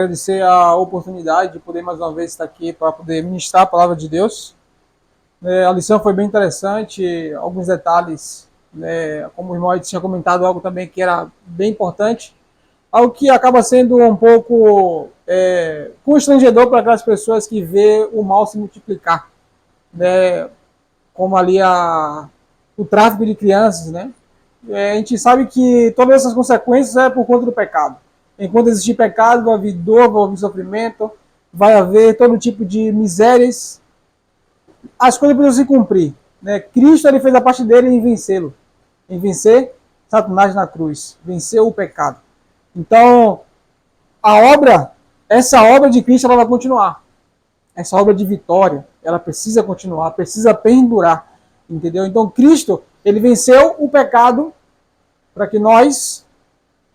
Agradecer a oportunidade de poder mais uma vez estar aqui para poder ministrar a palavra de Deus. A lição foi bem interessante, alguns detalhes, como o irmão tinha comentado, algo também que era bem importante, algo que acaba sendo um pouco constrangedor para aquelas pessoas que vê o mal se multiplicar, como ali o tráfico de crianças, né? A gente sabe que todas essas consequências é por conta do pecado. Enquanto existir pecado, vai haver dor, vai haver sofrimento, vai haver todo tipo de misérias. As coisas precisam se cumprir. Cristo ele fez a parte dele em vencê-lo. Em vencer Satanás na cruz. Vencer o pecado. Então, essa obra de Cristo ela vai continuar. Essa obra de vitória, ela precisa continuar, precisa perdurar. Entendeu? Então, Cristo, ele venceu o pecado para que nós,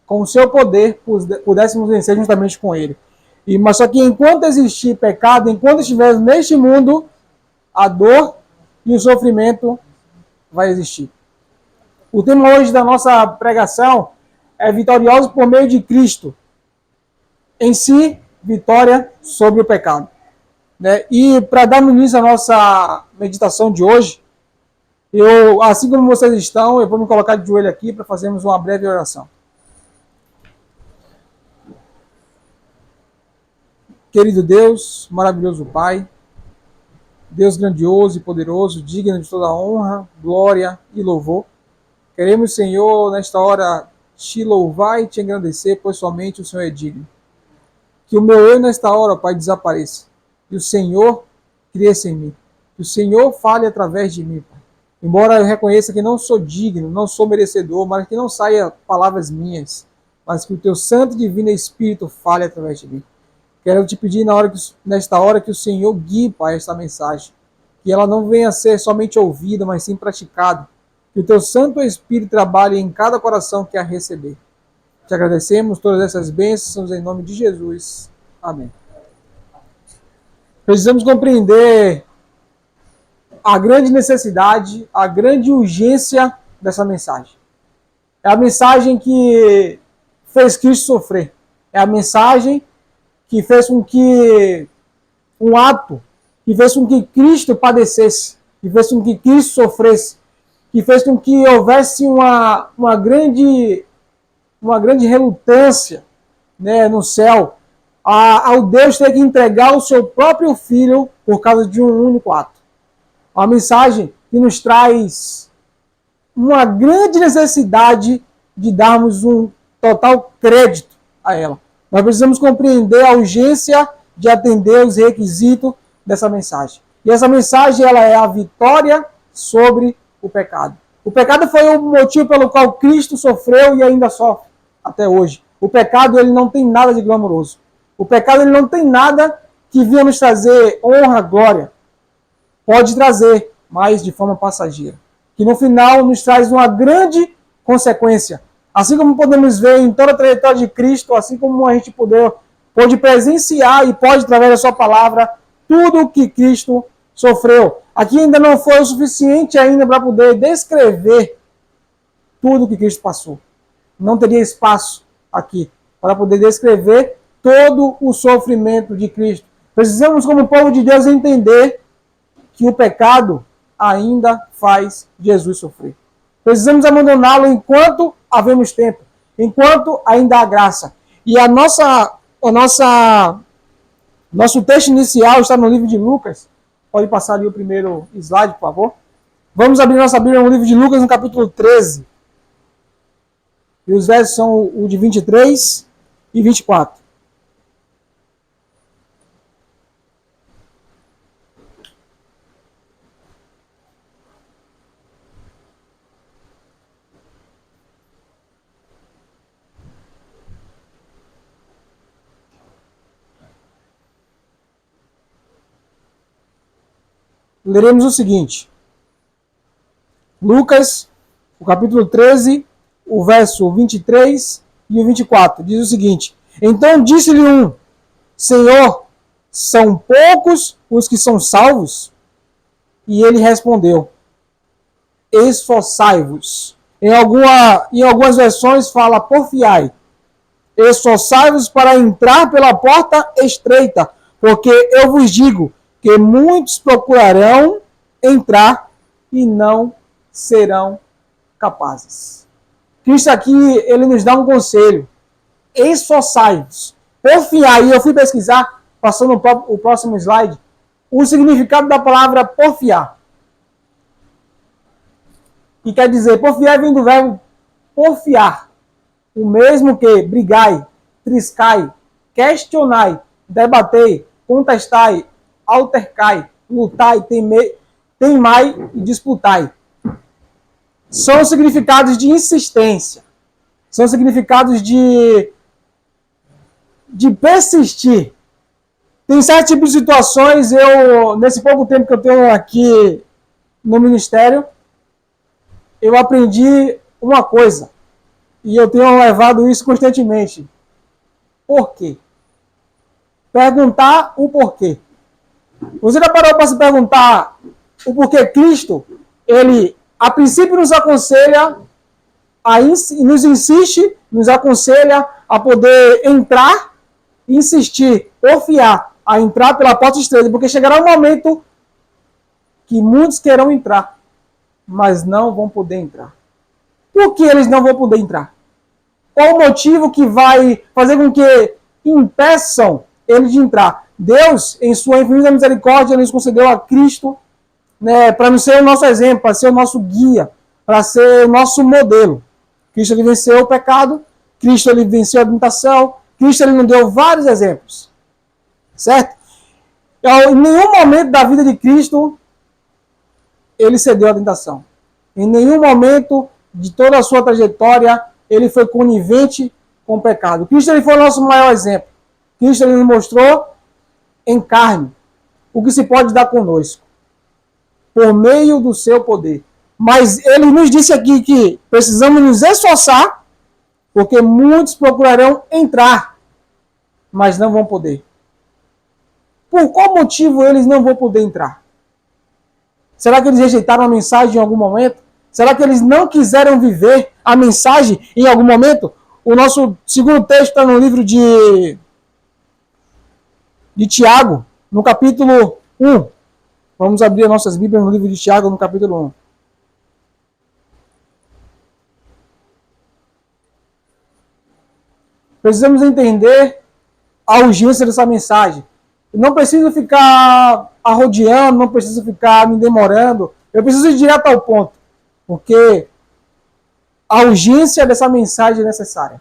com o seu poder, pudéssemos vencer juntamente com ele. Mas só que enquanto existir pecado, enquanto estivermos neste mundo, a dor e o sofrimento vai existir. O tema hoje da nossa pregação é vitoriosos por meio de Cristo. Em si, vitória sobre o pecado. E para dar início à nossa meditação de hoje, assim como vocês estão, eu vou me colocar de joelho aqui para fazermos uma breve oração. Querido Deus, maravilhoso Pai, Deus grandioso e poderoso, digno de toda honra, glória e louvor. Queremos, Senhor, nesta hora, te louvar e te engrandecer, pois somente o Senhor é digno. Que o meu eu nesta hora, Pai, desapareça. E o Senhor cresça em mim. Que o Senhor fale através de mim, Pai. Embora eu reconheça que não sou digno, não sou merecedor, mas que não saia palavras minhas, mas que o teu santo e divino Espírito fale através de mim. Quero te pedir nesta hora que o Senhor guie, Pai, esta mensagem. Que ela não venha a ser somente ouvida, mas sim praticada. Que o teu Santo Espírito trabalhe em cada coração que a receber. Te agradecemos todas essas bênçãos em nome de Jesus. Amém. Precisamos compreender a grande necessidade, a grande urgência dessa mensagem. É a mensagem que fez Cristo sofrer. É a mensagem que fez com que um ato, que fez com que Cristo padecesse, que fez com que Cristo sofresse, que fez com que houvesse uma grande relutância, no céu, ao Deus ter que entregar o seu próprio Filho por causa de um único ato. Uma mensagem que nos traz uma grande necessidade de darmos um total crédito a ela. Nós precisamos compreender a urgência de atender os requisitos dessa mensagem. E essa mensagem ela é a vitória sobre o pecado. O pecado foi o motivo pelo qual Cristo sofreu e ainda sofre até hoje. O pecado ele não tem nada de glamouroso. O pecado ele não tem nada que venha nos trazer honra, glória. Pode trazer, mas de forma passageira. Que no final nos traz uma grande consequência. Assim como podemos ver em toda a trajetória de Cristo, assim como a gente pode presenciar e pode, através da sua palavra, tudo o que Cristo sofreu. Aqui ainda não foi o suficiente ainda para poder descrever tudo o que Cristo passou. Não teria espaço aqui para poder descrever todo o sofrimento de Cristo. Precisamos, como povo de Deus, entender que o pecado ainda faz Jesus sofrer. Precisamos abandoná-lo enquanto havemos tempo, enquanto ainda há graça. E nosso texto inicial está no livro de Lucas. Pode passar ali o primeiro slide, por favor. Vamos abrir nossa Bíblia no livro de Lucas, no capítulo 13. E os versos são o de 23 e 24. Leremos o seguinte. Lucas, o capítulo 13, o verso 23 e o 24. Diz o seguinte. Então disse-lhe um, Senhor, são poucos os que são salvos? E ele respondeu, esforçai-vos. Em algumas versões fala porfiai. Esforçai-vos para entrar pela porta estreita, porque eu vos digo que muitos procurarão entrar e não serão capazes. Cristo aqui, ele nos dá um conselho. Esforçai-vos. Porfiar, e eu fui pesquisar, passando o próximo slide, o significado da palavra porfiar. E quer dizer, porfiar vem do verbo porfiar. O mesmo que brigai, triscai, questionai, debatei, contestai, altercai, lutai, teimai e disputai. São significados de insistência. São significados de persistir. Tem certos tipos de situações, nesse pouco tempo que eu tenho aqui no ministério, eu aprendi uma coisa. E eu tenho levado isso constantemente. Por quê? Perguntar o porquê. Você já parou para se perguntar o porquê Cristo, ele, a princípio, nos aconselha, nos insiste, nos aconselha a poder entrar, insistir, porfiar, a entrar pela porta estreita, porque chegará um momento que muitos querão entrar, mas não vão poder entrar. Por que eles não vão poder entrar? Qual o motivo que vai fazer com que impeçam eles de entrar? Deus, em sua infinita misericórdia, nos concedeu a Cristo, né, para não ser o nosso exemplo, para ser o nosso guia, para ser o nosso modelo. Cristo, ele venceu o pecado, Cristo, ele venceu a tentação, Cristo, ele nos deu vários exemplos. Certo? Em nenhum momento da vida de Cristo, ele cedeu à tentação. Em nenhum momento de toda a sua trajetória, ele foi conivente com o pecado. Cristo, ele foi o nosso maior exemplo. Cristo, ele nos mostrou em carne o que se pode dar conosco, por meio do seu poder. Mas ele nos disse aqui que precisamos nos esforçar, porque muitos procurarão entrar, mas não vão poder. Por qual motivo eles não vão poder entrar? Será que eles rejeitaram a mensagem em algum momento? Será que eles não quiseram viver a mensagem em algum momento? O nosso segundo texto está no livro de Tiago, no capítulo 1. Vamos abrir as nossas Bíblias no livro de Tiago, no capítulo 1. Precisamos entender a urgência dessa mensagem. Eu não preciso ficar arrodeando, não preciso ficar me demorando. Eu preciso ir direto ao ponto. Porque a urgência dessa mensagem é necessária.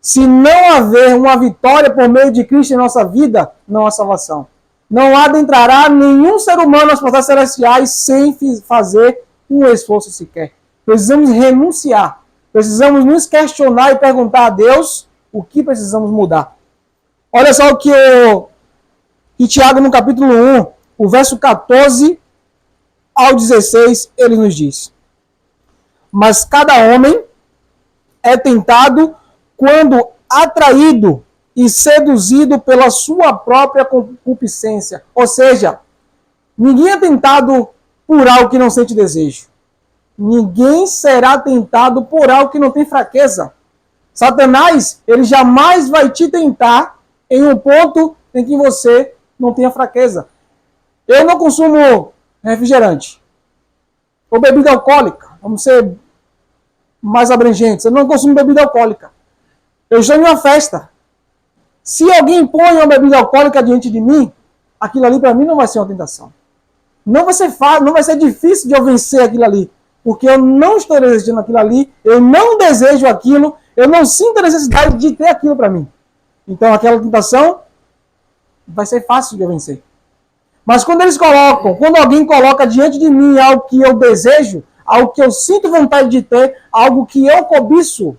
Se não haver uma vitória por meio de Cristo em nossa vida, não há salvação. Não adentrará nenhum ser humano nas portas celestiais sem fazer um esforço sequer. Precisamos renunciar. Precisamos nos questionar e perguntar a Deus o que precisamos mudar. Olha só o que Tiago, no capítulo 1, o verso 14 ao 16, ele nos diz: mas cada homem é tentado quando atraído e seduzido pela sua própria concupiscência. Ou seja, ninguém é tentado por algo que não sente desejo. Ninguém será tentado por algo que não tem fraqueza. Satanás, ele jamais vai te tentar em um ponto em que você não tenha fraqueza. Eu não consumo refrigerante ou bebida alcoólica. Vamos ser mais abrangentes. Eu não consumo bebida alcoólica. Eu estou em uma festa. Se alguém põe uma bebida alcoólica diante de mim, aquilo ali para mim não vai ser uma tentação. Não vai ser fácil, não vai ser difícil de eu vencer aquilo ali. Porque eu não estou desejando aquilo ali, eu não desejo aquilo, eu não sinto a necessidade de ter aquilo para mim. Então aquela tentação vai ser fácil de eu vencer. Mas quando alguém coloca diante de mim algo que eu desejo, algo que eu sinto vontade de ter, algo que eu cobiço,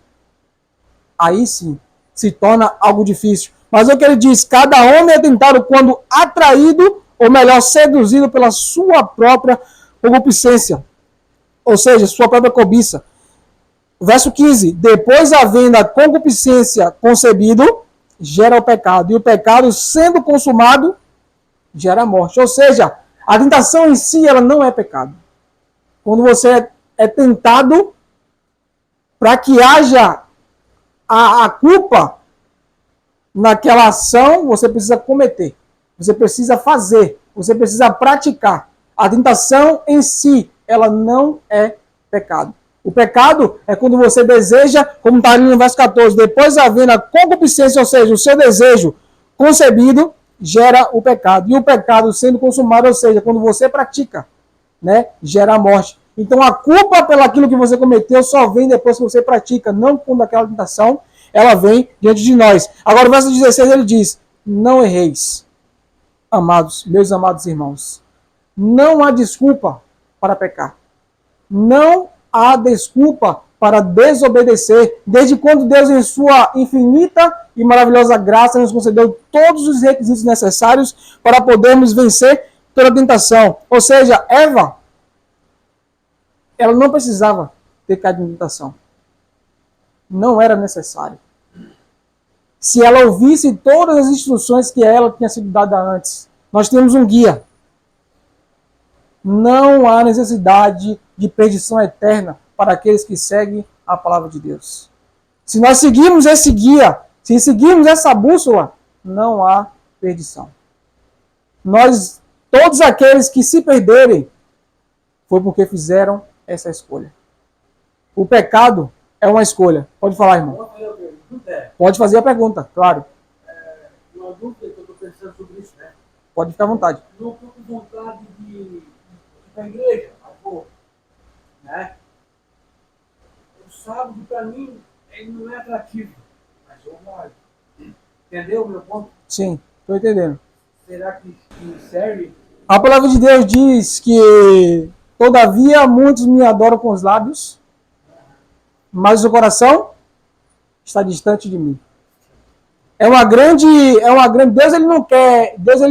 aí sim se torna algo difícil. Mas é o que ele diz: cada homem é tentado quando atraído, ou melhor, seduzido pela sua própria concupiscência, ou seja, sua própria cobiça. Verso 15: depois, havendo a concupiscência concebido, gera o pecado, e o pecado, sendo consumado, gera a morte. Ou seja, a tentação em si, ela não é pecado. Quando você é tentado para que haja a culpa naquela ação você precisa cometer. Você precisa fazer. Você precisa praticar. A tentação em si, ela não é pecado. O pecado é quando você deseja, como está ali no verso 14, depois havendo a concupiscência, ou seja, o seu desejo concebido, gera o pecado. E o pecado sendo consumado, ou seja, quando você pratica, né, gera a morte. Então a culpa pelaquilo que você cometeu só vem depois que você pratica, não quando aquela tentação ela vem diante de nós. Agora o verso 16 ele diz: não erreis, amados, meus amados irmãos. Não há desculpa para pecar. Não há desculpa para desobedecer, desde quando Deus, em sua infinita e maravilhosa graça, nos concedeu todos os requisitos necessários para podermos vencer toda tentação. Ou seja, Eva, ela não precisava ter caído em tentação. Não era necessário. Se ela ouvisse todas as instruções que ela tinha sido dada antes. Nós temos um guia. Não há necessidade de perdição eterna para aqueles que seguem a palavra de Deus. Se nós seguirmos esse guia, se seguirmos essa bússola, não há perdição. Todos aqueles que se perderem, foi porque fizeram essa escolha. O pecado é uma escolha. Pode falar, irmão. Pode fazer a pergunta, claro. Uma dúvida que eu estou pensando sobre isso, né? Pode ficar à vontade. Não estou com vontade de ir para a igreja, avô, né? O sábado, para mim, ele não é atrativo, mas eu moro. Entendeu o meu ponto? Sim, estou entendendo. Será que serve? A palavra de Deus diz que, todavia, muitos me adoram com os lábios, mas o coração está distante de mim. Deus ele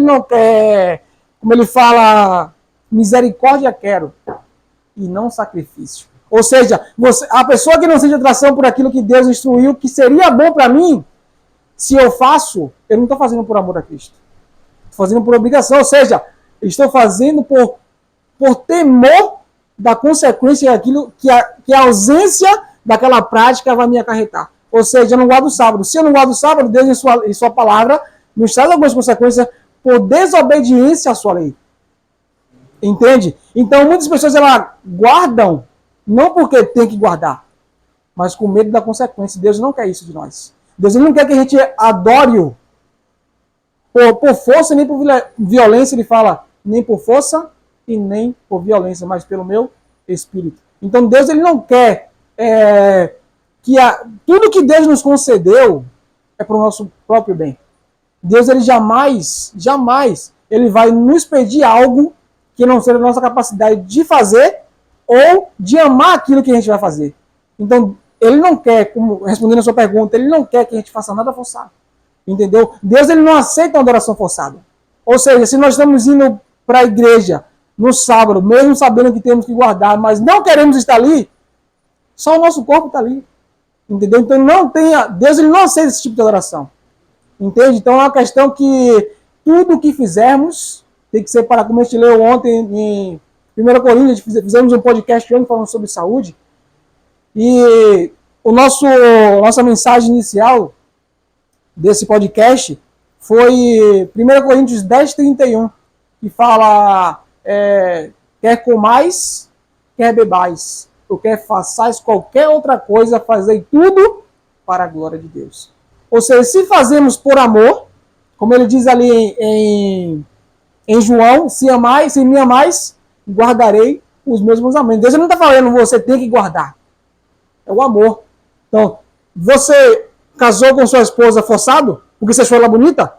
não quer, como ele fala, misericórdia quero e não sacrifício. Ou seja, a pessoa que não sente atração por aquilo que Deus instruiu que seria bom para mim, se eu faço, eu não estou fazendo por amor a Cristo. Estou fazendo por obrigação, ou seja, estou fazendo por temor da consequência daquilo que a ausência daquela prática vai me acarretar. Ou seja, eu não guardo o sábado. Se eu não guardo o sábado, Deus em sua palavra nos traz algumas consequências por desobediência à sua lei. Entende? Então, muitas pessoas elas guardam não porque tem que guardar, mas com medo da consequência. Deus não quer isso de nós. Deus não quer que a gente adore-o por força nem por violência. Ele fala, nem por força e nem por violência, mas pelo meu espírito. Então, Deus ele não quer tudo que Deus nos concedeu é para o nosso próprio bem. Deus ele jamais ele vai nos pedir algo que não seja da nossa capacidade de fazer ou de amar aquilo que a gente vai fazer. Então, ele não quer, como respondendo a sua pergunta, ele não quer que a gente faça nada forçado. Entendeu? Deus ele não aceita uma adoração forçada. Ou seja, se nós estamos indo para a igreja no sábado, mesmo sabendo que temos que guardar, mas não queremos estar ali, só o nosso corpo está ali. Entendeu? Então Deus ele não aceita esse tipo de adoração. Entende? Então é uma questão que tudo o que fizermos tem que ser para, como a gente leu ontem em 1 Coríntios, fizemos um podcast ontem falando sobre saúde. E nossa mensagem inicial desse podcast foi 1 Coríntios 10:31, que fala, quer comais, quer bebais, ou quer façais qualquer outra coisa, fazei tudo para a glória de Deus. Ou seja, se fazemos por amor, como ele diz ali em João, se me amais, guardarei os meus mandamentos. Deus não está falando você tem que guardar. É o amor. Então, você casou com sua esposa forçado? Porque você achou ela bonita?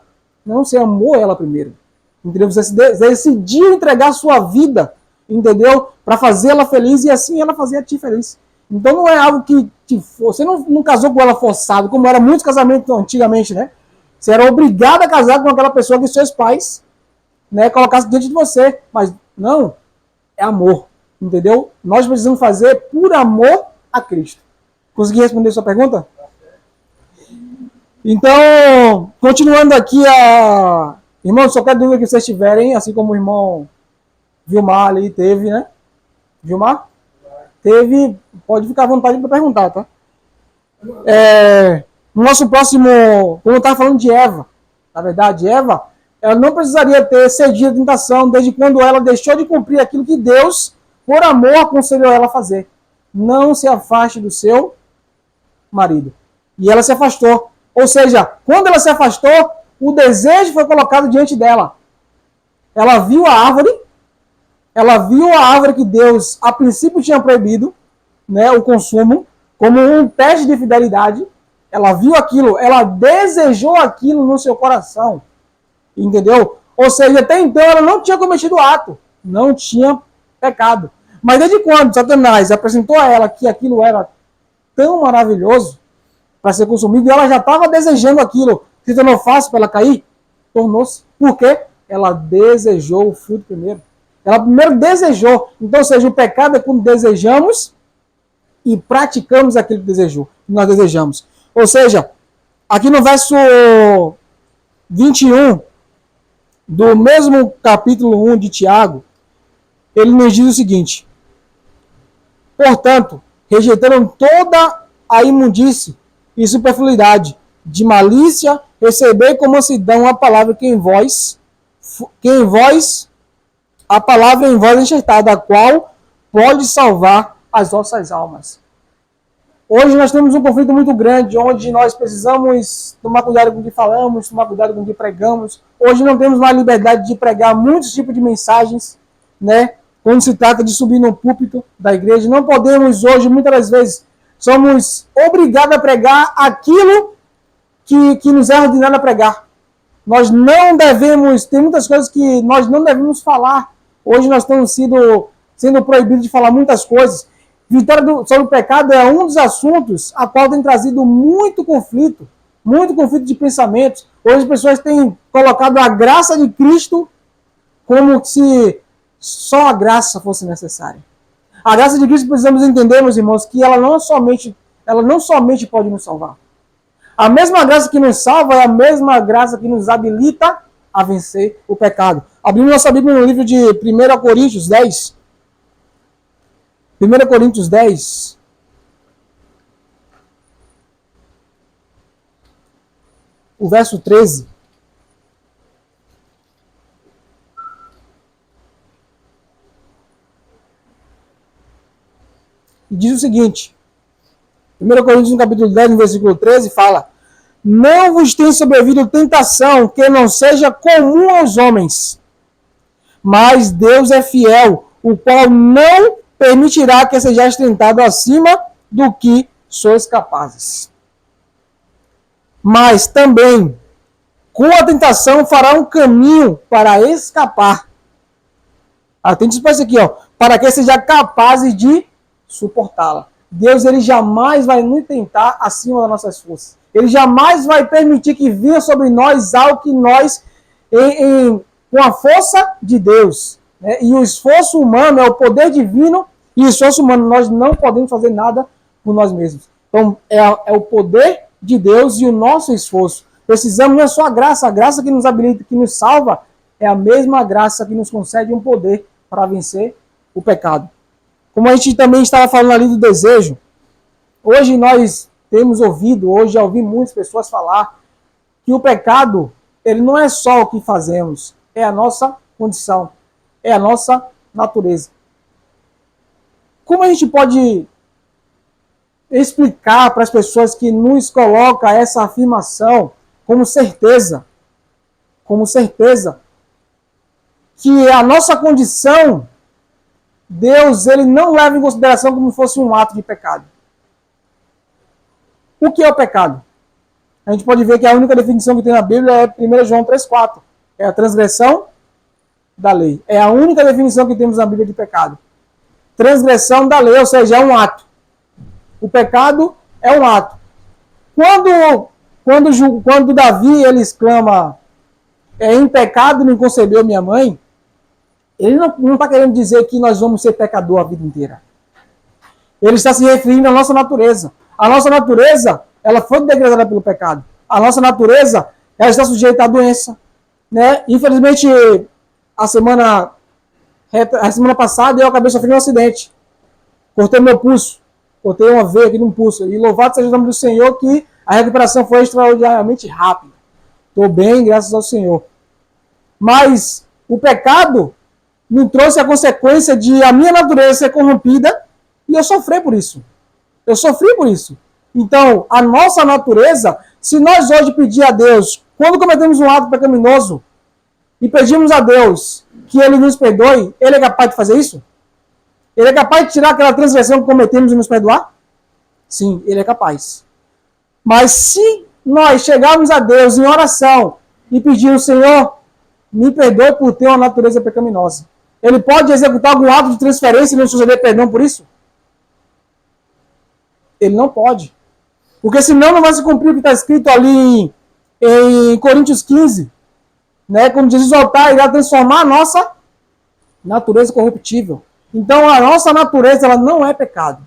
Não, você amou ela primeiro. Entendeu? Você decidiu entregar a sua vida, entendeu? Para fazê-la feliz e assim ela fazia a ti feliz. Então não é algo que você não casou com ela forçado, como era muitos casamentos antigamente, né? Você era obrigado a casar com aquela pessoa que seus pais, né, colocassem diante de você. Mas não, é amor, entendeu? Nós precisamos fazer por amor a Cristo. Consegui responder sua pergunta? Então, continuando aqui, irmão, só qualquer dúvida que vocês tiverem, assim como o irmão Vilmar ali teve, né? Vilmar? Teve, pode ficar à vontade para perguntar, tá? No nosso próximo, como eu estava falando de Eva, na verdade, Eva, ela não precisaria ter cedido à tentação desde quando ela deixou de cumprir aquilo que Deus, por amor, aconselhou ela a fazer. Não se afaste do seu marido. E ela se afastou. Ou seja, quando ela se afastou, o desejo foi colocado diante dela. Ela viu a árvore que Deus, a princípio, tinha proibido, né, o consumo, como um teste de fidelidade. Ela viu aquilo, ela desejou aquilo no seu coração. Entendeu? Ou seja, até então ela não tinha cometido o ato, não tinha pecado. Mas desde quando Satanás apresentou a ela que aquilo era tão maravilhoso para ser consumido, e ela já estava desejando aquilo, se tornou fácil para ela cair? Tornou-se. Por quê? Ela desejou o fruto primeiro. Ela primeiro desejou. Então, ou seja, o pecado é quando desejamos e praticamos aquilo que nós desejamos. Ou seja, aqui no verso 21 do mesmo capítulo 1 de Tiago, ele nos diz o seguinte: portanto, rejeitaram toda a imundície e superfluidade, de malícia, recebei com mansidão a palavra a palavra em vós enxertada, a qual pode salvar as vossas almas. Hoje nós temos um conflito muito grande, onde nós precisamos tomar cuidado com o que falamos, tomar cuidado com o que pregamos. Hoje não temos mais liberdade de pregar muitos tipos de mensagens, né? Quando se trata de subir no púlpito da igreja, não podemos hoje, muitas das vezes, somos obrigados a pregar aquilo que nos é ordenado a pregar. Nós não devemos, tem muitas coisas que nós não devemos falar. Hoje nós estamos sendo proibidos de falar muitas coisas. Vitória sobre o pecado é um dos assuntos a qual tem trazido muito conflito de pensamentos. Hoje as pessoas têm colocado a graça de Cristo como se só a graça fosse necessária. A graça de Cristo, precisamos entender, meus irmãos, que ela não somente pode nos salvar. A mesma graça que nos salva é a mesma graça que nos habilita a vencer o pecado. Abrimos nossa Bíblia no livro de 1 Coríntios 10. 1 Coríntios 10. O verso 13. E diz o seguinte: 1 Coríntios, no capítulo 10, no versículo 13, fala: não vos tem sobrevindo tentação que não seja comum aos homens, mas Deus é fiel, o qual não permitirá que sejais tentado acima do que sois capazes. Mas também, com a tentação, fará um caminho para escapar. Atente para isso aqui, ó, para que seja capazes de suportá-la. Deus, ele jamais vai nos tentar acima das nossas forças. Ele jamais vai permitir que venha sobre nós algo que nós, com a força de Deus, né? E o esforço humano é o poder divino, e o esforço humano nós não podemos fazer nada por nós mesmos. Então, é o poder de Deus e o nosso esforço. Precisamos, não é só a graça que nos habilita, que nos salva, é a mesma graça que nos concede um poder para vencer o pecado. Como a gente também estava falando ali do desejo, hoje nós temos ouvido, hoje já ouvi muitas pessoas falar que o pecado, ele não é só o que fazemos, é a nossa condição, é a nossa natureza. Como a gente pode explicar para as pessoas que nos colocam essa afirmação como certeza, que a nossa condição, Deus, ele não leva em consideração como se fosse um ato de pecado? O que é o pecado? A gente pode ver que a única definição que tem na Bíblia é 1 João 3,4. É a transgressão da lei. É a única definição que temos na Bíblia de pecado. Transgressão da lei, ou seja, é um ato. O pecado é um ato. Quando Davi ele exclama, em pecado me concebeu minha mãe, ele não está querendo dizer que nós vamos ser pecador a vida inteira. Ele está se referindo à nossa natureza. A nossa natureza, ela foi degradada pelo pecado. A nossa natureza, ela está sujeita à doença, né? Infelizmente, a semana passada eu acabei sofrendo um acidente. Cortei meu pulso. Cortei uma veia aqui no pulso. E louvado seja o nome do Senhor que A recuperação foi extraordinariamente rápida. Estou bem, graças ao Senhor. Mas o pecado me trouxe a consequência de a minha natureza ser corrompida e eu sofri por isso. Eu sofri por isso. Então, a nossa natureza, se nós hoje pedir a Deus, quando cometemos um ato pecaminoso, e pedimos a Deus que Ele nos perdoe, Ele é capaz de fazer isso? Ele é capaz de tirar aquela transgressão que cometemos e nos perdoar? Sim, Ele é capaz. Mas se nós chegarmos a Deus em oração e pedir ao Senhor, me perdoe por ter uma natureza pecaminosa, Ele pode executar algum ato de transferência e nos conceder perdão por isso? Ele não pode. Porque senão não vai se cumprir o que está escrito ali em Coríntios 15, né? Quando Jesus voltar, irá transformar a nossa natureza corruptível. Então a nossa natureza ela não é pecado.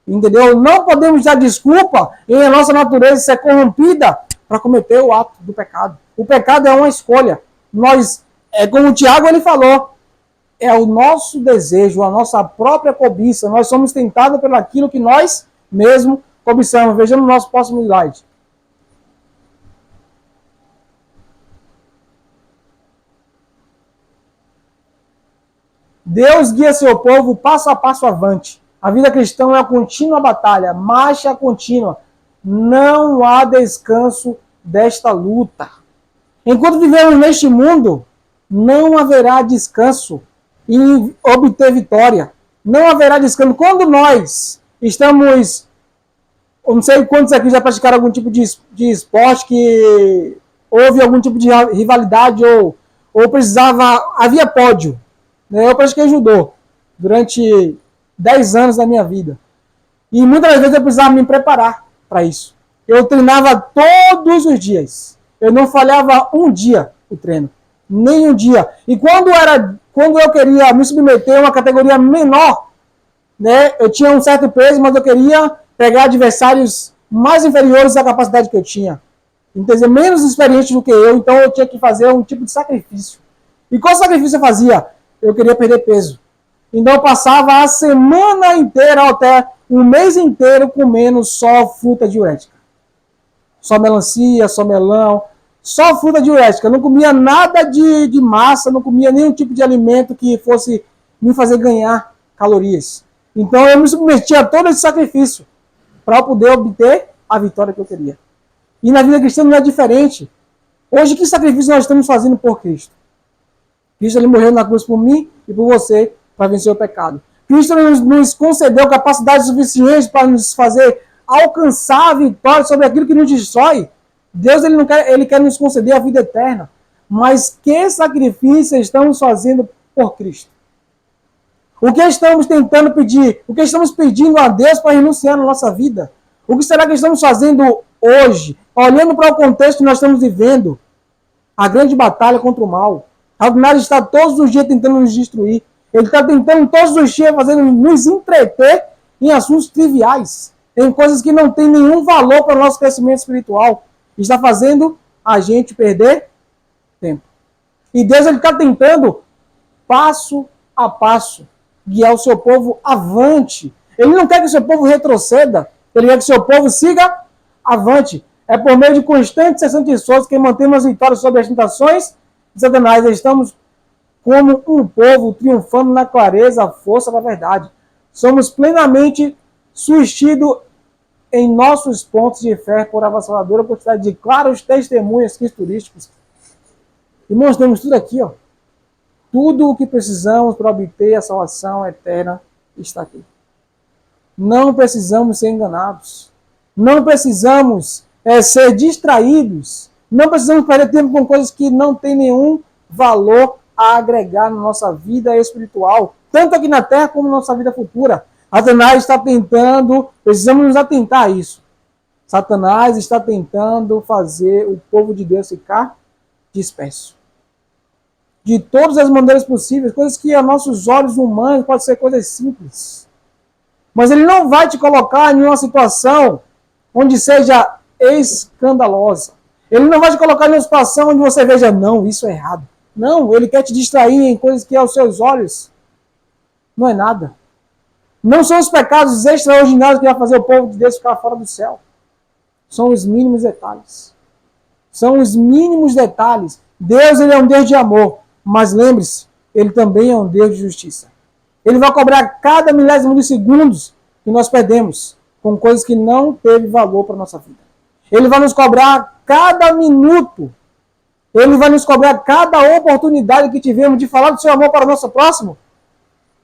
Entendeu? Não podemos dar desculpa em a nossa natureza ser corrompida para cometer o ato do pecado. O pecado é uma escolha. Nós, como o Tiago ele falou, é o nosso desejo, a nossa própria cobiça. Nós somos tentados pelo aquilo que nós mesmo cobiçamos. Vejamos o nosso próximo slide. Deus guia seu povo passo a passo avante. A vida cristã é uma contínua batalha, marcha contínua. Não há descanso desta luta. Enquanto vivemos neste mundo, não haverá descanso em obter vitória. Não haverá descanso. Quando nós estamos... Eu não sei quantos aqui já praticaram algum tipo de esporte que houve algum tipo de rivalidade ou precisava... Havia pódio. Eu pratiquei judô durante 10 anos da minha vida. E muitas vezes eu precisava me preparar para isso. Eu treinava todos os dias. Eu não falhava um dia o treino. Nem um dia. E quando eu queria me submeter a uma categoria menor, né, eu tinha um certo peso, mas eu queria pegar adversários mais inferiores à capacidade que eu tinha. Então, menos experientes do que eu, então eu tinha que fazer um tipo de sacrifício. E qual sacrifício eu fazia? Eu queria perder peso. Então eu passava a semana inteira, até um mês inteiro, comendo só fruta diurética. Só melancia, só melão, só fruta diurética. Eu não comia nada de massa, não comia nenhum tipo de alimento que fosse me fazer ganhar calorias. Então eu me submetia a todo esse sacrifício para poder obter a vitória que eu queria. E na vida cristã não é diferente. Hoje, que sacrifício nós estamos fazendo por Cristo? Cristo ele morreu na cruz por mim e por você para vencer o pecado. Cristo nos concedeu capacidade suficiente para nos fazer alcançar a vitória sobre aquilo que nos destrói. Deus ele quer nos conceder a vida eterna. Mas que sacrifício estamos fazendo por Cristo? O que estamos tentando pedir? O que estamos pedindo a Deus para renunciar na nossa vida? O que será que estamos fazendo hoje? Olhando para o contexto que nós estamos vivendo, a grande batalha contra o mal. Satanás está todos os dias tentando nos destruir. Ele está tentando todos os dias nos entreter em assuntos triviais, em coisas que não têm nenhum valor para o nosso crescimento espiritual. Está fazendo a gente perder tempo. E Deus está tentando, passo a passo, guiar o seu povo avante. Ele não quer que o seu povo retroceda. Ele quer que o seu povo siga avante. É por meio de constantes incessante esforço que mantemos as vitórias sobre as tentações de Satanás. Estamos como um povo triunfando na clareza, a força da verdade. Somos plenamente sustidos em nossos pontos de fé por avassaladora quantidade de claros testemunhos cristurísticos. Irmãos, temos tudo aqui, ó. Tudo o que precisamos para obter a salvação eterna está aqui. Não precisamos ser enganados. Não precisamos ser distraídos. Não precisamos perder tempo com coisas que não têm nenhum valor a agregar na nossa vida espiritual, tanto aqui na terra como na nossa vida futura. Satanás está tentando, precisamos nos atentar a isso. Satanás está tentando fazer o povo de Deus ficar disperso. De todas as maneiras possíveis, coisas que a nossos olhos humanos podem ser coisas simples. Mas ele não vai te colocar em uma situação onde seja escandalosa. Ele não vai te colocar em uma situação onde você veja, não, isso é errado. Não, ele quer te distrair em coisas que aos seus olhos não é nada. Não são os pecados extraordinários que vai fazer o povo de Deus ficar fora do céu. São os mínimos detalhes. São os mínimos detalhes. Deus, ele é um Deus de amor. Mas lembre-se, ele também é um Deus de justiça. Ele vai cobrar cada milésimo de segundos que nós perdemos com coisas que não teve valor para a nossa vida. Ele vai nos cobrar cada minuto. Ele vai nos cobrar cada oportunidade que tivemos de falar do seu amor para o nosso próximo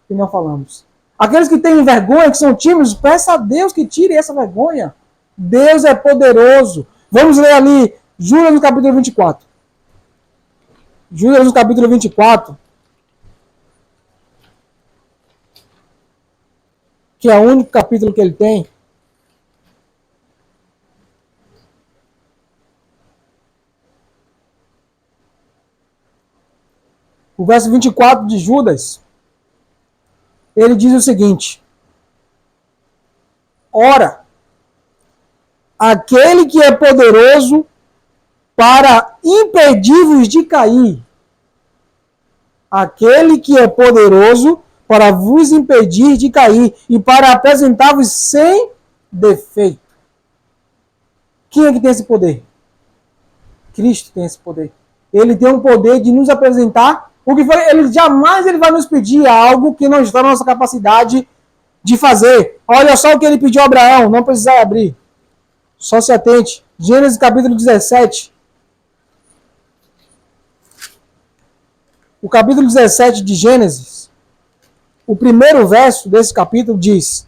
e não falamos. Aqueles que têm vergonha, que são tímidos, peça a Deus que tire essa vergonha. Deus é poderoso. Vamos ler ali Judas no capítulo 24. Judas no capítulo 24, que é o único capítulo que ele tem. O verso 24 de Judas, ele diz o seguinte: ora, aquele que é poderoso para impedir-vos de cair, aquele que é poderoso para vos impedir de cair e para apresentar-vos sem defeito. Quem é que tem esse poder? Cristo tem esse poder. Ele tem o poder de nos apresentar o que foi. Ele jamais vai nos pedir algo que não está na nossa capacidade de fazer. Olha só o que ele pediu a Abraão, não precisa abrir. Só se atente. Gênesis capítulo 17. O capítulo 17 de Gênesis, o primeiro verso desse capítulo diz: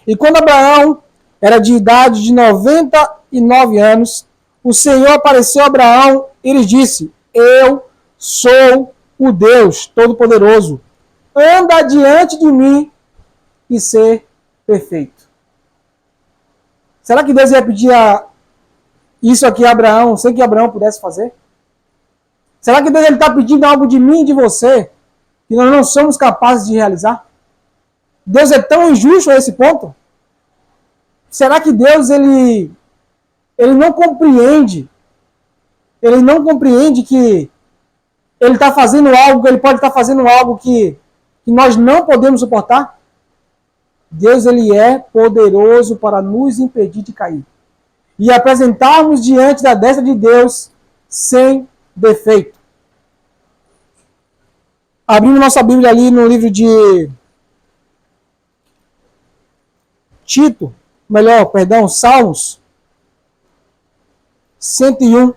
e quando Abraão era de idade de 99 anos, o Senhor apareceu a Abraão e lhe disse: eu sou o Deus Todo-Poderoso. Anda diante de mim e ser perfeito. Será que Deus ia pedir isso aqui a Abraão sem que Abraão pudesse fazer? Será que Deus está pedindo algo de mim e de você que nós não somos capazes de realizar? Deus é tão injusto a esse ponto? Será que Deus ele não compreende? Ele não compreende que ele está fazendo algo, ele pode estar fazendo algo que nós não podemos suportar? Deus ele é poderoso para nos impedir de cair e apresentarmos diante da destra de Deus sem defeito. Abrindo nossa Bíblia ali no livro de Salmos 101.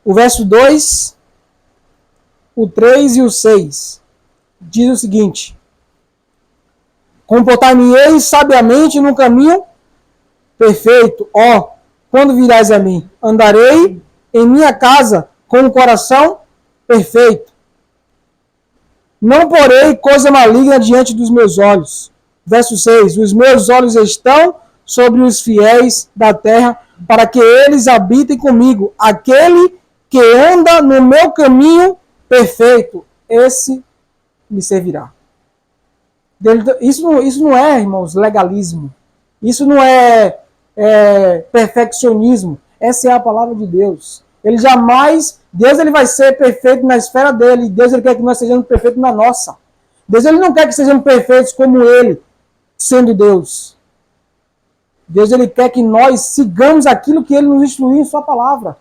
O verso 2, o 3 e o 6 diz o seguinte: comportar-me-ei sabiamente no caminho perfeito. Ó, quando virás a mim, andarei em minha casa com o coração perfeito. Não porei coisa maligna diante dos meus olhos. Verso 6: os meus olhos estão sobre os fiéis da terra, para que eles habitem comigo. Aquele que anda no meu caminho perfeito, esse me servirá. Isso não é, irmãos, legalismo. Isso não é perfeccionismo. Essa é a palavra de Deus. Deus ele vai ser perfeito na esfera dele. Deus ele quer que nós sejamos perfeitos na nossa. Deus ele não quer que sejamos perfeitos como ele, sendo Deus. Deus ele quer que nós sigamos aquilo que ele nos instruiu em sua palavra.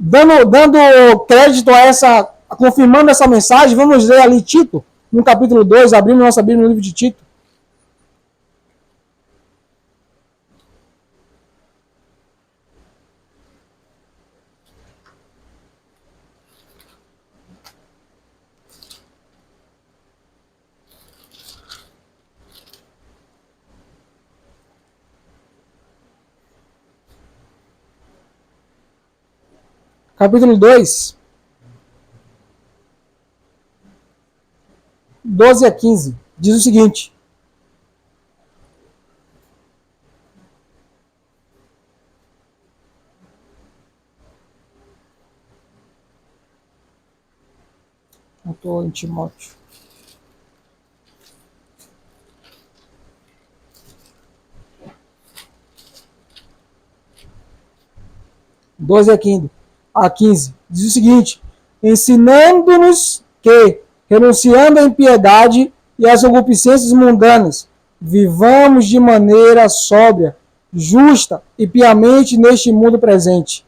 Dando crédito a confirmando essa mensagem, vamos ler ali Tito, no capítulo 2, abrindo nossa Bíblia no livro de Tito. Capítulo 2, 12 a 15, diz o seguinte: eu estou em Timóteo. 12 a 15. Diz o seguinte: ensinando-nos que, renunciando à impiedade e às concupiscências mundanas, vivamos de maneira sóbria, justa e piamente neste mundo presente,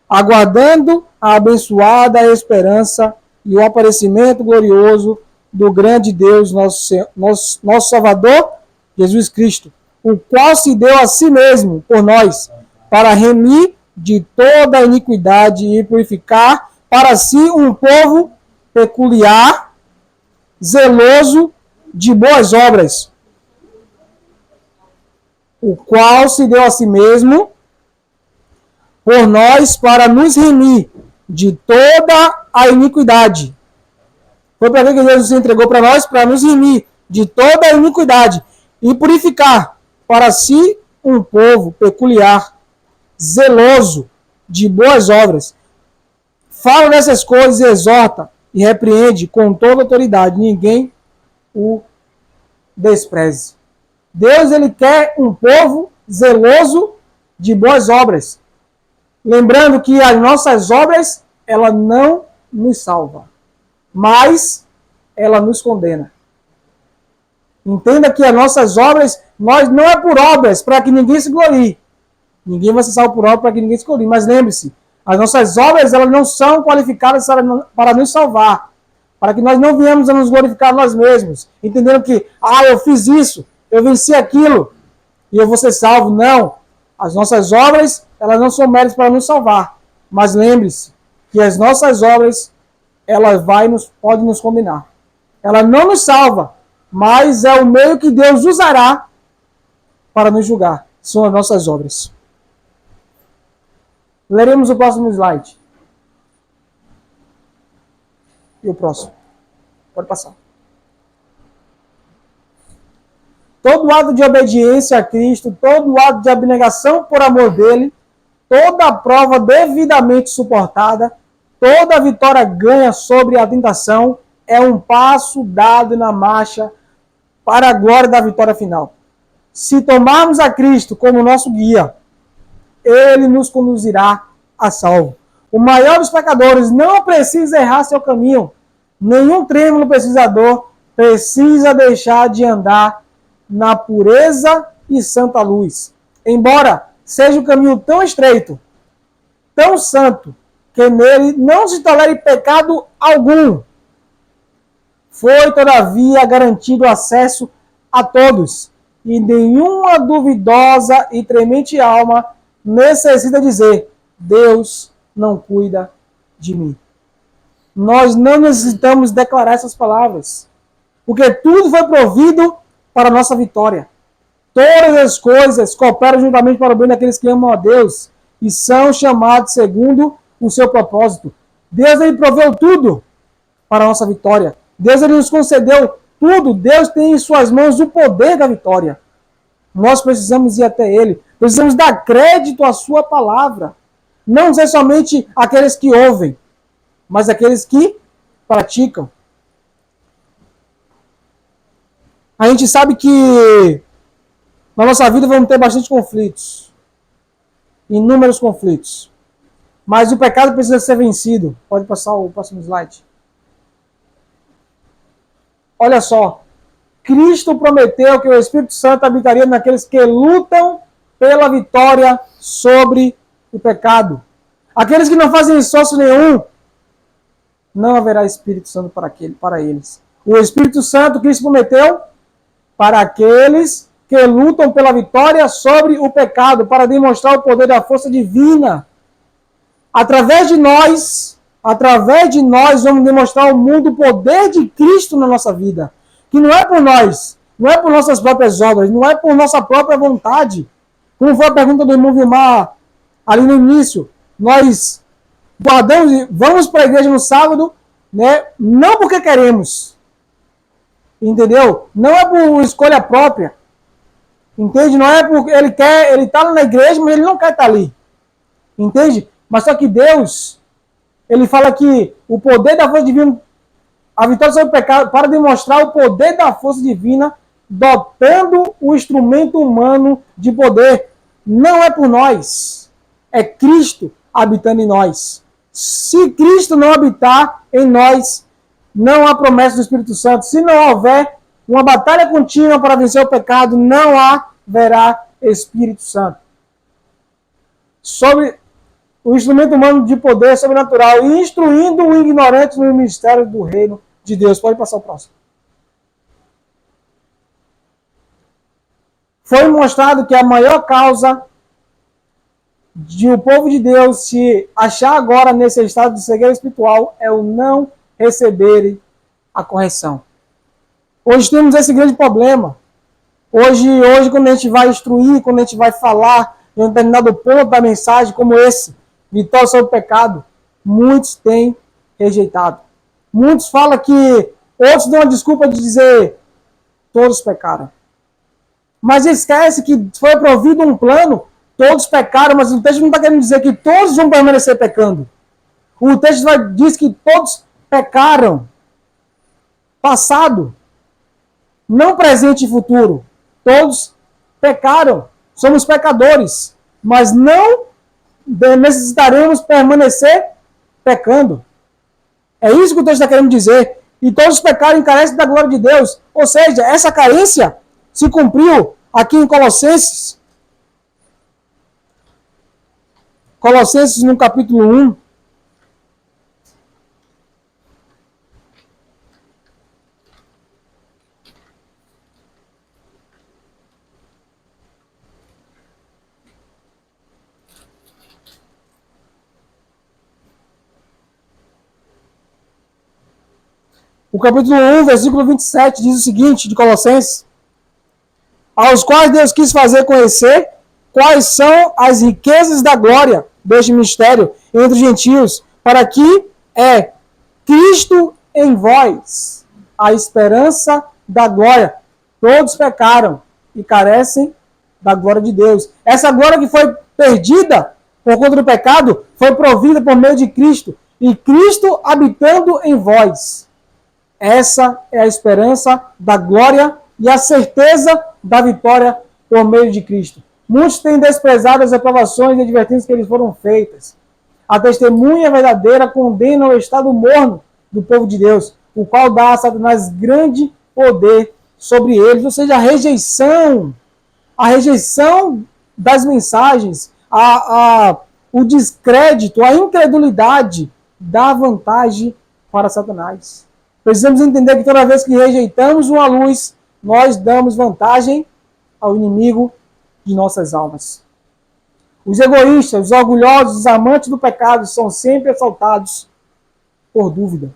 aguardando a abençoada esperança e o aparecimento glorioso do grande Deus, nosso Salvador, Jesus Cristo, o qual se deu a si mesmo por nós, para remir de toda a iniquidade e purificar para si um povo peculiar, zeloso de boas obras, o qual se deu a si mesmo por nós para nos remir de toda a iniquidade. Foi para que Deus se entregou para nós, para nos remir de toda a iniquidade e purificar para si um povo peculiar, zeloso de boas obras. Fala dessas coisas, exorta e repreende com toda autoridade. Ninguém o despreze. Deus, ele quer um povo zeloso de boas obras. Lembrando que as nossas obras, ela não nos salva, mas ela nos condena. Entenda que as nossas obras, nós não é por obras para que ninguém se glorie. Ninguém vai ser salvo por obra para que ninguém se glorie. Mas lembre-se, as nossas obras, elas não são qualificadas para nos salvar, para que nós não venhamos a nos glorificar nós mesmos, entendendo que, eu fiz isso, eu venci aquilo, e eu vou ser salvo. Não. As nossas obras, elas não são méritos para nos salvar. Mas lembre-se que as nossas obras, elas podem nos condenar. Ela não nos salva, mas é o meio que Deus usará para nos julgar. São as nossas obras. Leremos o próximo slide. E o próximo. Pode passar. Todo ato de obediência a Cristo, todo ato de abnegação por amor dele, toda prova devidamente suportada, toda vitória ganha sobre a tentação é um passo dado na marcha para a glória da vitória final. Se tomarmos a Cristo como nosso guia, ele nos conduzirá a salvo. O maior dos pecadores não precisa errar seu caminho. Nenhum trêmulo pesquisador precisa deixar de andar na pureza e santa luz. Embora seja um caminho tão estreito, tão santo, que nele não se tolere pecado algum, foi, todavia, garantido acesso a todos, e nenhuma duvidosa e tremente alma necessita dizer: Deus não cuida de mim. Nós não necessitamos declarar essas palavras, porque tudo foi provido para a nossa vitória. Todas as coisas cooperam juntamente para o bem daqueles que amam a Deus e são chamados segundo o seu propósito. Deus, ele proveu tudo para a nossa vitória. Deus, ele nos concedeu tudo. Deus tem em suas mãos o poder da vitória. Nós precisamos ir até ele. Precisamos dar crédito à sua palavra. Não ser somente aqueles que ouvem, mas aqueles que praticam. A gente sabe que na nossa vida vamos ter bastante conflitos. Inúmeros conflitos. Mas o pecado precisa ser vencido. Pode passar o próximo slide. Olha só. Cristo prometeu que o Espírito Santo habitaria naqueles que lutam pela vitória sobre o pecado. Aqueles que não fazem esforço nenhum, não haverá Espírito Santo para eles. O Espírito Santo, Cristo prometeu, para aqueles que lutam pela vitória sobre o pecado, para demonstrar o poder da força divina. Através de nós, vamos demonstrar ao mundo o poder de Cristo na nossa vida. Que não é por nós, não é por nossas próprias obras, não é por nossa própria vontade. Como foi a pergunta do irmão Vilmar ali no início. Nós vamos para a igreja no sábado, né? Não porque queremos. Entendeu? Não é por escolha própria. Entende? Não é porque ele quer, ele está na igreja, mas ele não quer estar ali. Entende? Mas só que Deus, ele fala que o poder da força divina, a vitória sobre o pecado, para demonstrar o poder da força divina, dotando o instrumento humano de poder. Não é por nós. É Cristo habitando em nós. Se Cristo não habitar em nós, não há promessa do Espírito Santo. Se não houver uma batalha contínua para vencer o pecado, não haverá Espírito Santo. Sobre o instrumento humano de poder sobrenatural, instruindo o ignorante no ministério do reino de Deus. Pode passar o próximo. Foi mostrado que a maior causa de o povo de Deus se achar agora nesse estado de cegueira espiritual é o não receberem a correção. Hoje temos esse grande problema. Hoje, quando a gente vai instruir, quando a gente vai falar em um determinado ponto da mensagem como esse, vitória sobre o pecado, muitos têm rejeitado. Muitos falam que, outros dão a desculpa de dizer, todos pecaram. Mas esquece que foi provido um plano, todos pecaram, mas o texto não está querendo dizer que todos vão permanecer pecando. O texto diz que todos pecaram. Passado. Não presente e futuro. Todos pecaram. Somos pecadores. Mas não necessitaremos permanecer pecando. É isso que o texto está querendo dizer. E todos pecaram e carecem da glória de Deus. Ou seja, essa carência se cumpriu aqui em Colossenses. Colossenses no capítulo 1. O capítulo 1, versículo 27, diz o seguinte, de Colossenses: aos quais Deus quis fazer conhecer quais são as riquezas da glória deste mistério entre os gentios, para que é Cristo em vós, a esperança da glória. Todos pecaram e carecem da glória de Deus. Essa glória que foi perdida por conta do pecado foi provida por meio de Cristo, e Cristo habitando em vós. Essa é a esperança da glória e a certeza da vitória por meio de Cristo. Muitos têm desprezado as reprovações e advertências que lhes foram feitas. A testemunha verdadeira condena o estado morno do povo de Deus, o qual dá a Satanás grande poder sobre eles. Ou seja, a rejeição das mensagens, o descrédito, a incredulidade dá vantagem para Satanás. Precisamos entender que toda vez que rejeitamos uma luz, nós damos vantagem ao inimigo de nossas almas. Os egoístas, os orgulhosos, os amantes do pecado são sempre assaltados por dúvida.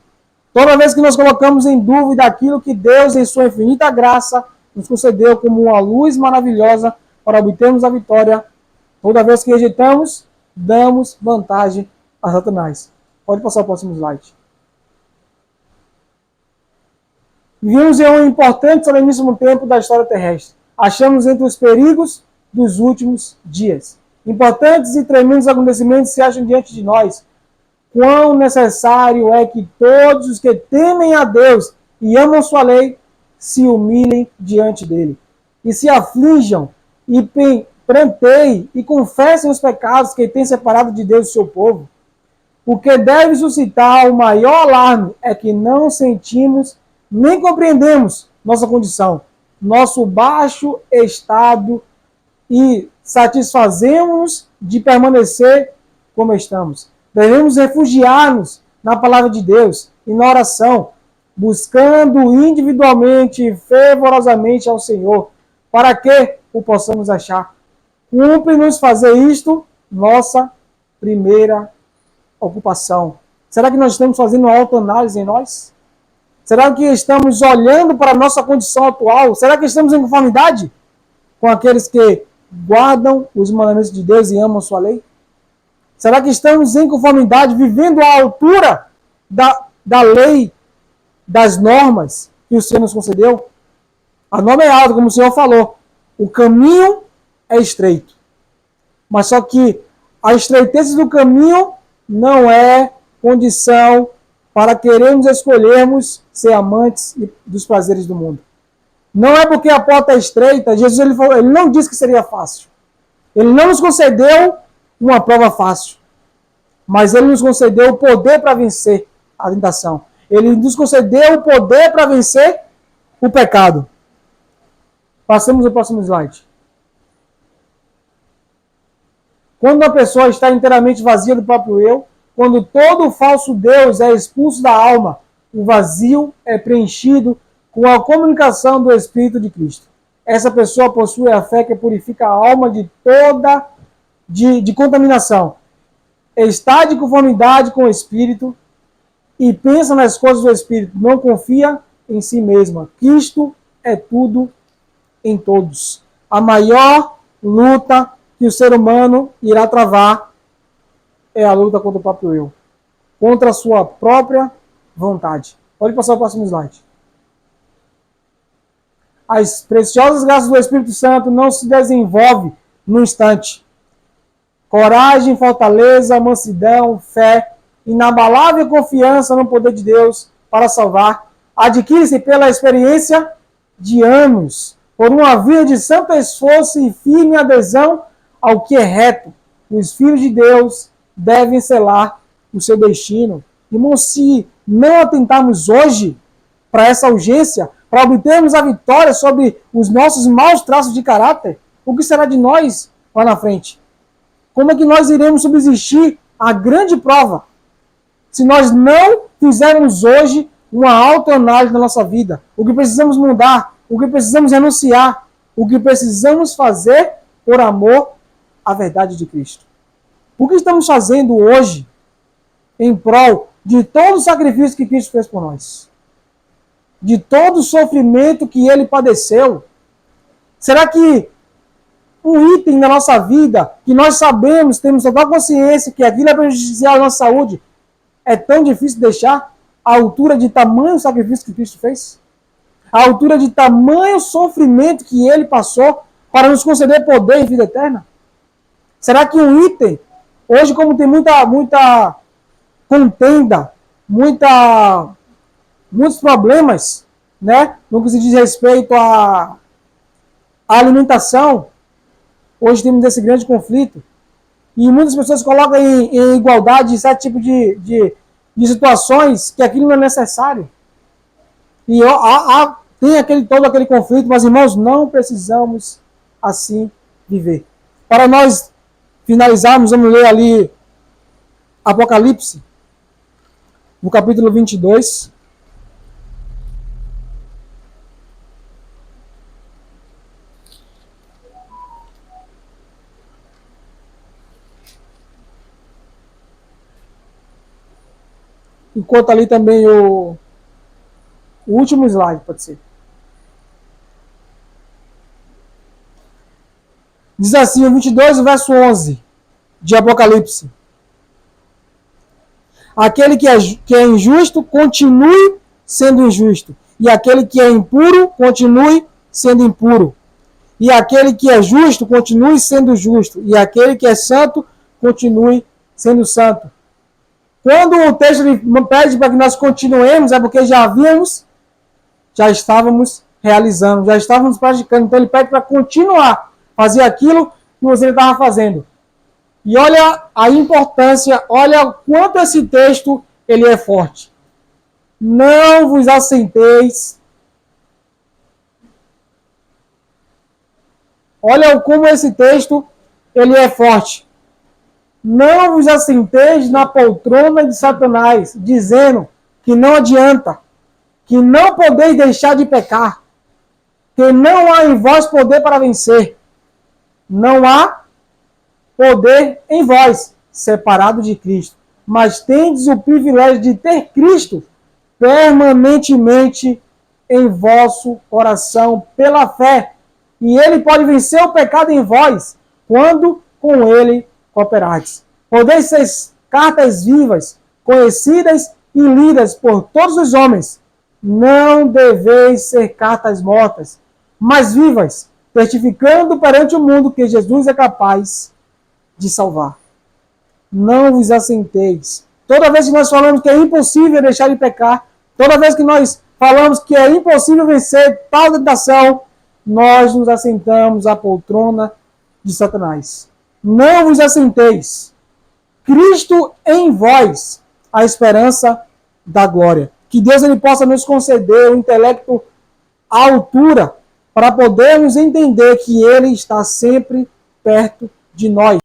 Toda vez que nós colocamos em dúvida aquilo que Deus, em sua infinita graça, nos concedeu como uma luz maravilhosa para obtermos a vitória, toda vez que rejeitamos, damos vantagem a Satanás. Pode passar o próximo slide. Vivemos em um importante e soleníssimo tempo da história terrestre. Achamos entre os perigos dos últimos dias. Importantes e tremendos acontecimentos se acham diante de nós. Quão necessário é que todos os que temem a Deus e amam sua lei se humilhem diante dele. E se aflijam e pranteiem e confessem os pecados que têm separado de Deus o seu povo. O que deve suscitar o maior alarme é que não sentimos nem compreendemos nossa condição, nosso baixo estado e satisfazemos de permanecer como estamos. Devemos refugiar-nos na palavra de Deus e na oração, buscando individualmente e fervorosamente ao Senhor, para que o possamos achar. Cumpre-nos fazer isto, nossa primeira ocupação. Será que nós estamos fazendo uma autoanálise em nós? Será que estamos olhando para a nossa condição atual? Será que estamos em conformidade com aqueles que guardam os mandamentos de Deus e amam sua lei? Será que estamos em conformidade, vivendo à altura da lei, das normas que o Senhor nos concedeu? A norma é alta, como o Senhor falou. O caminho é estreito. Mas só que a estreiteza do caminho não é condição para querermos escolhermos ser amantes dos prazeres do mundo. Não é porque a porta é estreita. Jesus ele não disse que seria fácil. Ele não nos concedeu uma prova fácil. mas ele nos concedeu o poder para vencer a tentação. Ele nos concedeu o poder para vencer o pecado. Passemos ao próximo slide. Quando uma pessoa está inteiramente vazia do próprio eu, quando todo o falso Deus é expulso da alma, o vazio é preenchido com a comunicação do Espírito de Cristo. Essa pessoa possui a fé que purifica a alma de toda de contaminação. Está de conformidade com o Espírito e pensa nas coisas do Espírito. Não confia em si mesma. Cristo é tudo em todos. A maior luta que o ser humano irá travar é a luta contra o próprio eu, contra a sua própria vontade. Pode passar o próximo slide. As preciosas graças do Espírito Santo não se desenvolvem no instante. Coragem, fortaleza, mansidão, fé, inabalável confiança no poder de Deus para salvar, adquire-se pela experiência de anos, por uma vida de santo esforço e firme adesão ao que é reto. Os filhos de Deus devem selar o seu destino. Irmão, se não atentarmos hoje para essa urgência, para obtermos a vitória sobre os nossos maus traços de caráter, o que será de nós lá na frente? Como é que nós iremos subsistir à grande prova se nós não fizermos hoje uma autoanálise da nossa vida? O que precisamos mudar, o que precisamos renunciar, o que precisamos fazer por amor à verdade de Cristo. O que estamos fazendo hoje em prol de todo o sacrifício que Cristo fez por nós? De todo o sofrimento que Ele padeceu? Será que um item da nossa vida, que nós sabemos, temos total consciência que aquilo é prejudicial à nossa saúde, é tão difícil deixar à altura de tamanho sacrifício que Cristo fez? À altura de tamanho sofrimento que Ele passou para nos conceder poder e vida eterna? Será que um item, hoje como tem muita contenda, muitos problemas, né, no que se diz respeito à alimentação, hoje temos esse grande conflito, e muitas pessoas colocam em igualdade certo tipo de situações que aquilo não é necessário. E tem todo aquele conflito, mas irmãos, não precisamos assim viver. Para nós finalizarmos, vamos ler ali Apocalipse, no capítulo 22. Enquanto ali também o último slide, pode ser. Diz assim, o 22, o verso 11 de Apocalipse. Aquele que é injusto, continue sendo injusto. E aquele que é impuro, continue sendo impuro. E aquele que é justo, continue sendo justo. E aquele que é santo, continue sendo santo. Quando o texto pede para que nós continuemos, é porque já estávamos realizando, já estávamos praticando. Então ele pede para continuar, fazer aquilo que você estava fazendo. E olha a importância, olha o quanto esse texto ele é forte. Não vos assenteis. Olha como esse texto ele é forte. Não vos assenteis na poltrona de Satanás, dizendo que não adianta, que não podeis deixar de pecar, que não há em vós poder para vencer. Não há poder em vós, separado de Cristo. Mas tendes o privilégio de ter Cristo permanentemente em vosso coração pela fé. E Ele pode vencer o pecado em vós, quando com Ele cooperardes. Podeis ser cartas vivas, conhecidas e lidas por todos os homens. Não deveis ser cartas mortas, mas vivas, testificando perante o mundo que Jesus é capaz de salvar. Não vos assenteis. Toda vez que nós falamos que é impossível deixar de pecar, toda vez que nós falamos que é impossível vencer tal tentação, nós nos assentamos à poltrona de Satanás. Não vos assenteis. Cristo em vós, a esperança da glória. Que Deus ele possa nos conceder o intelecto à altura para podermos entender que Ele está sempre perto de nós.